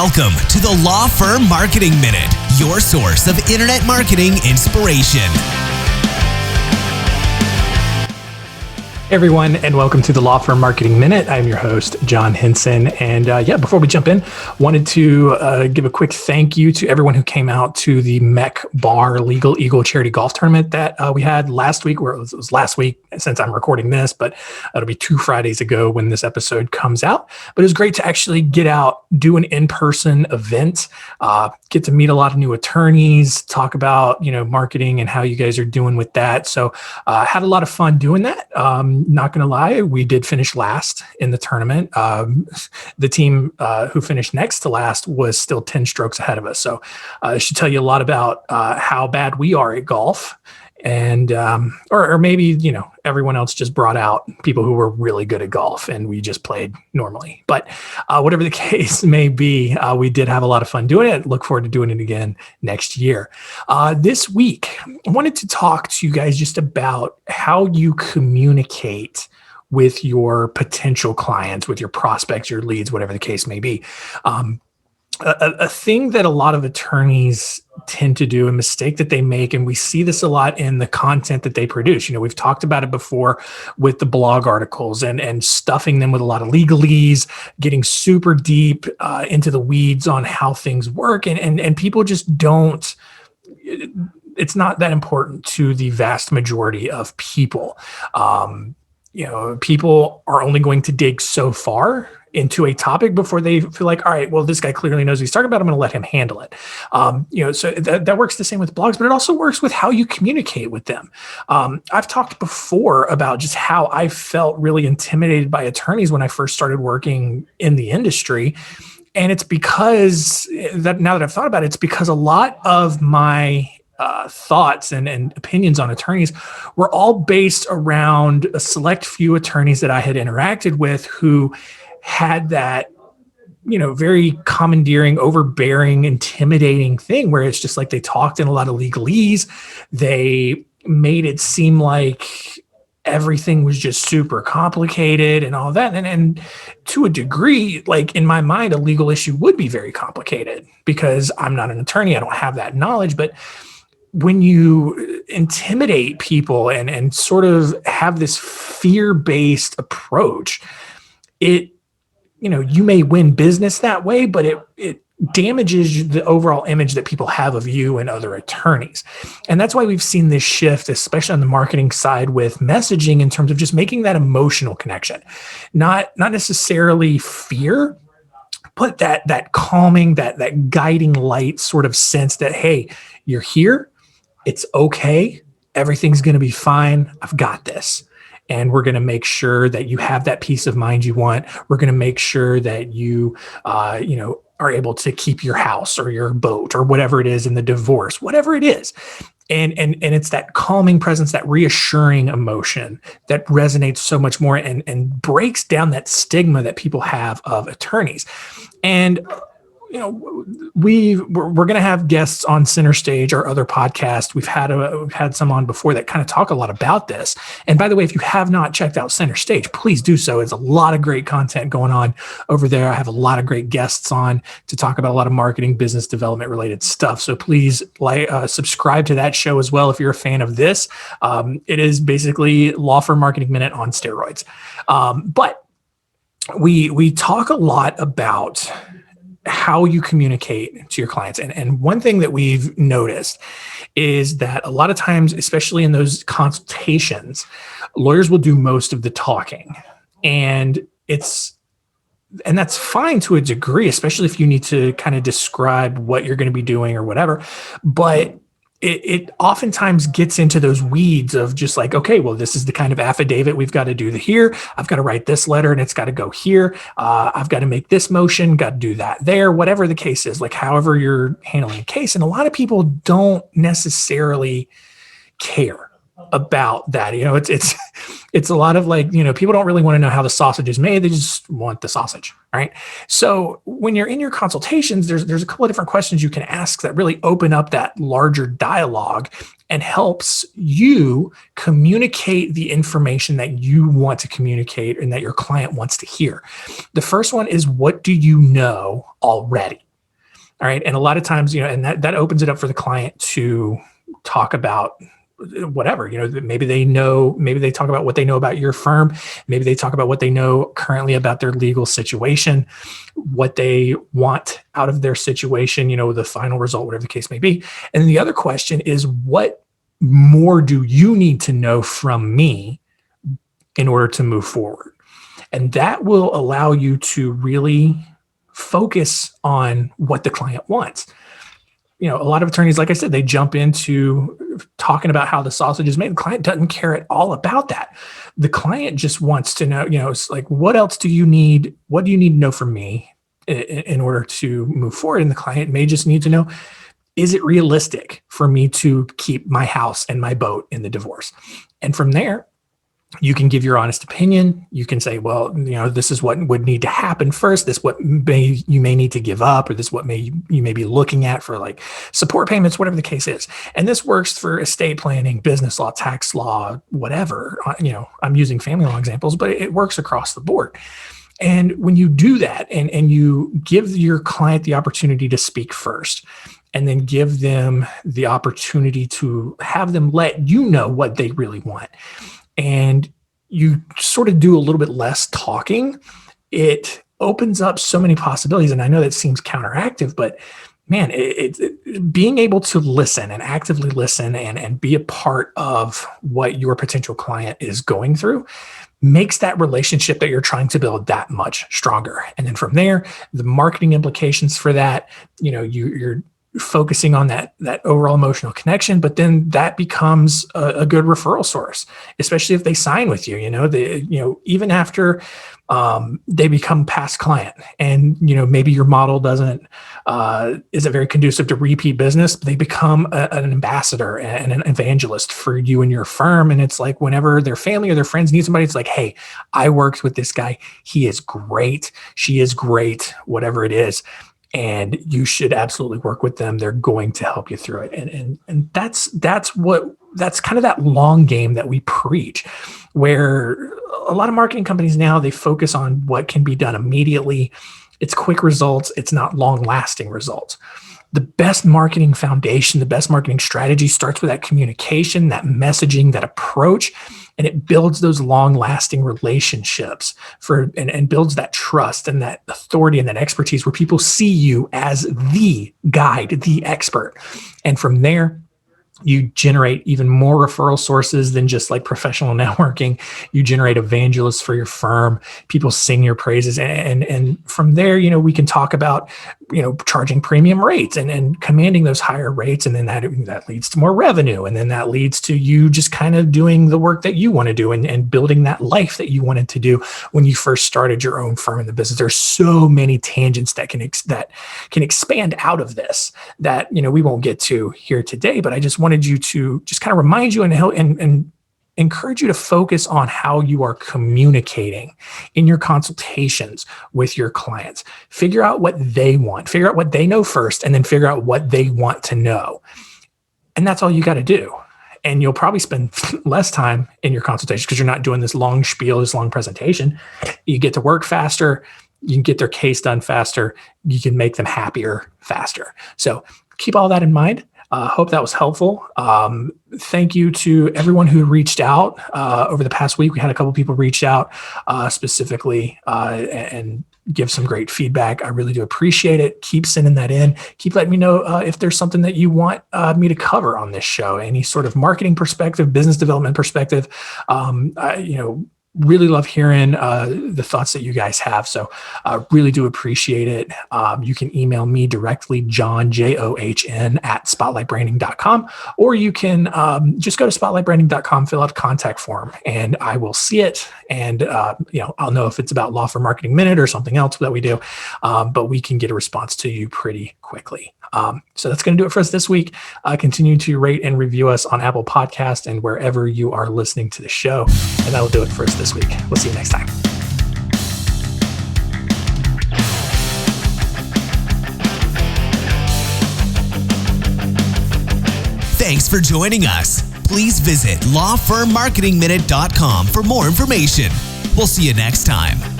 Welcome to the Law Firm Marketing Minute, your source of internet marketing inspiration. Hey everyone, and welcome to the Law Firm Marketing Minute. I'm your host, John Henson. And before we jump in, wanted to give a quick thank you to everyone who came out to the MEC Bar Legal Eagle Charity Golf Tournament that we had last week, where it was last week since I'm recording this, but it'll be 2 Fridays ago when this episode comes out. But it was great to actually get out, do an in-person event, get to meet a lot of new attorneys, talk about, marketing and how you guys are doing with that. So had a lot of fun doing that. Not going to lie, we did finish last in the tournament. The team who finished next to last was still 10 strokes ahead of us. So it should tell you a lot about how bad we are at golf. And or maybe, everyone else just brought out people who were really good at golf and we just played normally. But whatever the case may be, we did have a lot of fun doing it. Look forward to doing it again next year. This week, I wanted to talk to you guys just about how you communicate with your potential clients, with your prospects, your leads, whatever the case may be. A thing that a lot of attorneys tend to do, a mistake that they make, and we see this a lot in the content that they produce. We've talked about it before with the blog articles and stuffing them with a lot of legalese, getting super deep into the weeds on how things work. And people just don't, it's not that important to the vast majority of people. People are only going to dig so far into a topic before they feel like, all right, well, this guy clearly knows what he's talking about. I'm going to let him handle it. So that works the same with blogs, but it also works with how you communicate with them. I've talked before about just how I felt really intimidated by attorneys when I first started working in the industry. And it's because that now that I've thought about it, it's because a lot of my thoughts and opinions on attorneys were all based around a select few attorneys that I had interacted with who had that, very commandeering, overbearing, intimidating thing where it's just like they talked in a lot of legalese. They made it seem like everything was just super complicated and all that. And to a degree, like in my mind, a legal issue would be very complicated because I'm not an attorney. I don't have that knowledge. But when you intimidate people and sort of have this fear-based approach, you may win business that way, but it damages the overall image that people have of you and other attorneys. And that's why we've seen this shift, especially on the marketing side with messaging in terms of just making that emotional connection, not necessarily fear, but that calming, that guiding light sort of sense that, hey, you're here. It's okay. Everything's going to be fine. I've got this. And we're going to make sure that you have that peace of mind you want. We're going to make sure that you, are able to keep your house or your boat or whatever it is in the divorce, whatever it is. And it's that calming presence, that reassuring emotion that resonates so much more and breaks down that stigma that people have of attorneys. And we're going to have guests on Center Stage, our other podcast. We've had some on before that kind of talk a lot about this. And by the way, if you have not checked out Center Stage, please do so. It's a lot of great content going on over there. I have a lot of great guests on to talk about a lot of marketing, business development related stuff. So please subscribe to that show as well if you're a fan of this. It is basically Law Firm Marketing Minute on steroids. But we talk a lot about how you communicate to your clients. And one thing that we've noticed is that a lot of times, especially in those consultations, lawyers will do most of the talking. And that's fine to a degree, especially if you need to kind of describe what you're going to be doing or whatever. But it oftentimes gets into those weeds of just like, okay, well, this is the kind of affidavit we've got to do here. I've got to write this letter and it's got to go here. I've got to make this motion, got to do that there, whatever the case is, like however you're handling a case. And a lot of people don't necessarily care about that. It's a lot of like, people don't really want to know how the sausage is made. They just want the sausage, right? So when you're in your consultations, there's a couple of different questions you can ask that really open up that larger dialogue and helps you communicate the information that you want to communicate and that your client wants to hear. The first one is, what do you know already? All right. And a lot of times, and that opens it up for the client to talk about whatever, maybe they talk about what they know about your firm. Maybe they talk about what they know currently about their legal situation, what they want out of their situation, the final result, whatever the case may be. And then the other question is, what more do you need to know from me in order to move forward? And that will allow you to really focus on what the client wants. A lot of attorneys, like I said, they jump into talking about how the sausage is made. The client doesn't care at all about that. The client just wants to know, it's like, what else do you need? What do you need to know from me in order to move forward? And the client may just need to know, is it realistic for me to keep my house and my boat in the divorce? And from there, you can give your honest opinion. You can say, well, this is what would need to happen first. This what you may need to give up, or this what you may be looking at for like support payments, whatever the case is. And this works for estate planning, business law, tax law, whatever. I'm using family law examples, but it works across the board. And when you do that and you give your client the opportunity to speak first, and then give them the opportunity to have them let you know what they really want, and you sort of do a little bit less talking, it opens up so many possibilities. And I know that seems counteractive, but man, being able to listen and actively listen and be a part of what your potential client is going through makes that relationship that you're trying to build that much stronger. And then from there, the marketing implications for that, you're focusing on that overall emotional connection, but then that becomes a good referral source, especially if they sign with you. Even after they become past client, and maybe your model isn't very conducive to repeat business. They become an ambassador and an evangelist for you and your firm. And it's like whenever their family or their friends need somebody, it's like, hey, I worked with this guy. He is great. She is great. Whatever it is. And you should absolutely work with them. They're going to help you through it. And that's kind of that long game that we preach, where a lot of marketing companies now, they focus on what can be done immediately. It's quick results. It's not long lasting results. The best marketing foundation, the best marketing strategy starts with that communication, that messaging, that approach, and it builds those long-lasting relationships and builds that trust and that authority and that expertise where people see you as the guide, the expert. And from there, you generate even more referral sources than just like professional networking. You generate evangelists for your firm. People sing your praises. And from there, we can talk about, charging premium rates and commanding those higher rates. And then that leads to more revenue. And then that leads to you just kind of doing the work that you want to do and building that life that you wanted to do when you first started your own firm in the business. There's so many tangents that can expand out of this that, we won't get to here today, but I just wanted you to just kind of remind you and help and encourage you to focus on how you are communicating in your consultations with your clients. Figure out what they want, figure out what they know first, and then figure out what they want to know. And that's all you got to do. And you'll probably spend less time in your consultation because you're not doing this long spiel, this long presentation. You get to work faster. You can get their case done faster. You can make them happier faster. So keep all that in mind. Hope that was helpful. Thank you to everyone who reached out over the past week. We had a couple people reach out specifically and give some great feedback. I really do appreciate it. Keep sending that in. Keep letting me know if there's something that you want me to cover on this show. Any sort of marketing perspective, business development perspective. Really love hearing the thoughts that you guys have. So really do appreciate it. You can email me directly, John, JOHN @spotlightbranding.com, or you can just go to spotlightbranding.com, fill out a contact form, and I will see it. And, I'll know if it's about Law Firm Marketing Minute or something else that we do, but we can get a response to you pretty quickly. So that's going to do it for us this week. Continue to rate and review us on Apple Podcasts and wherever you are listening to the show. And that'll do it for us this week. We'll see you next time. Thanks for joining us. Please visit lawfirmmarketingminute.com for more information. We'll see you next time.